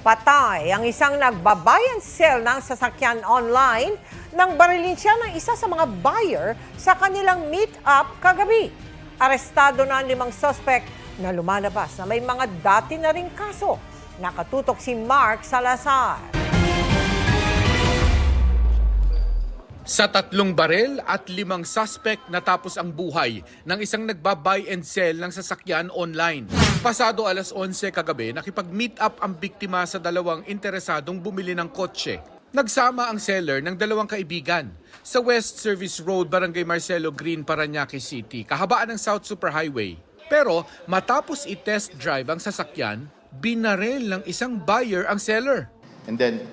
Patay ang isang nagbabuy and sell ng sasakyan online nang barilin siya ng isa sa mga buyer sa kanilang meet-up kagabi. Arestado na ang 5 suspect na lumalabas na may mga dati na ring kaso. Nakatutok si Mark Salazar. Sa 3 barel at 5 suspect natapos ang buhay ng isang nagbabuy and sell ng sasakyan online. Pasado alas 11 kagabi, nakipag-meet up ang biktima sa 2 interesadong bumili ng kotse. Nagsama ang seller ng 2 kaibigan sa West Service Road, Barangay Marcelo Green, Parañaque City, kahabaan ng South Superhighway. Pero matapos i-test drive ang sasakyan, binarel ng isang buyer ang seller. And then,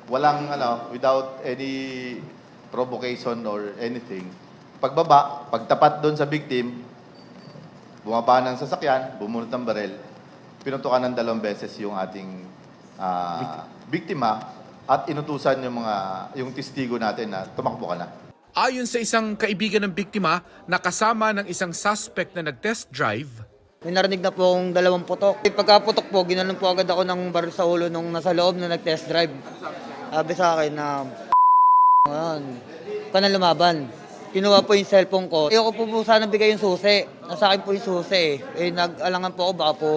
without any provocation or anything, pagtapat doon sa victim, bumaba ng sasakyan, bumunot ng barel, pinutukan ng 2 beses yung ating biktima at inutusan yung testigo natin na tumakbo ka na. Ayon sa isang kaibigan ng biktima, nakasama ng isang suspect na nag-test drive, may narinig na po akong 2 putok. Pagkaputok po, ginanon po agad ako ng baril sa ulo nung nasa loob na nag-test drive. Sabi sa akin na, ka na lumaban. Kinuha po yung cellphone ko. Ayoko po sana bigay yung susi. Nasa akin po yung susi eh. Nag-alangan po ako, baka po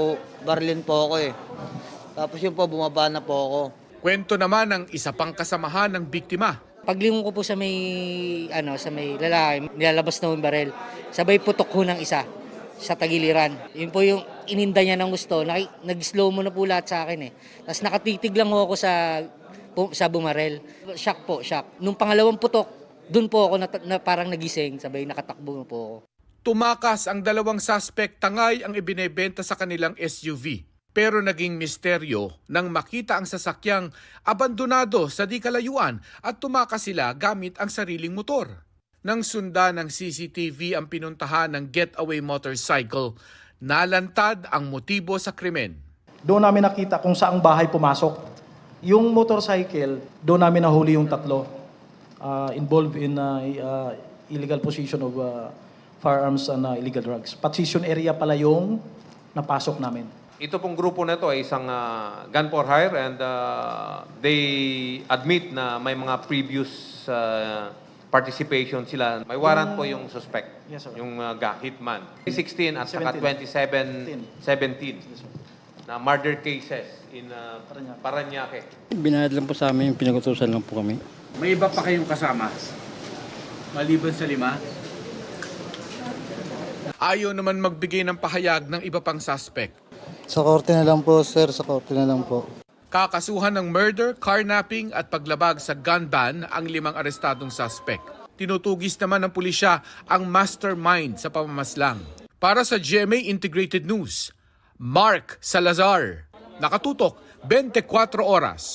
barilin po ako eh. Tapos yun po, bumaba na po ako. kwento naman ng isa pang kasamahan ng biktima. Paglingon ko po sa may lalaki, nilalabas na yung barel. Sabay putok ko ng isa sa tagiliran. Yun po yung ininda niya ng gusto. Nag-slow mo na po lahat sa akin eh. Tapos nakatitig lang ako sa bumarel. Shock po, shock. Nung pangalawang putok, dun po ako na parang nagising. Sabay nakatakbo na po ako. Tumakas ang 2 suspect, tangay ang ibinebenta sa kanilang SUV. Pero naging misteryo nang makita ang sasakyang abandonado sa di kalayuan at tumakas sila gamit ang sariling motor. Nang sundan ng CCTV ang pinuntahan ng getaway motorcycle, nalantad ang motibo sa krimen. Doon namin nakita kung saang bahay pumasok. Yung motorcycle, doon namin nahuli yung 3 involved in illegal possession of firearms and illegal drugs. Possession area pala yung napasok namin. Ito pong grupo na ito ay isang gun for hire and they admit na may mga previous participation sila. May warrant po yung suspect, Yes, sir. yung hitman. 16 at saka 17 na murder cases in Parañaque. Binayad lang po sa amin, pinagutusan lang po kami. May iba pa kayong kasama? Maliban sa 5? Ayaw naman magbigay ng pahayag ng iba pang suspect. Sa korte na lang po, sir. Sa korte na lang po. Kakasuhan ng murder, carnapping at paglabag sa gun ban ang 5 arestadong suspect. Tinutugis naman ng pulisya ang mastermind sa pamamaslang. Para sa GMA Integrated News, Mark Salazar. Nakatutok 24 oras.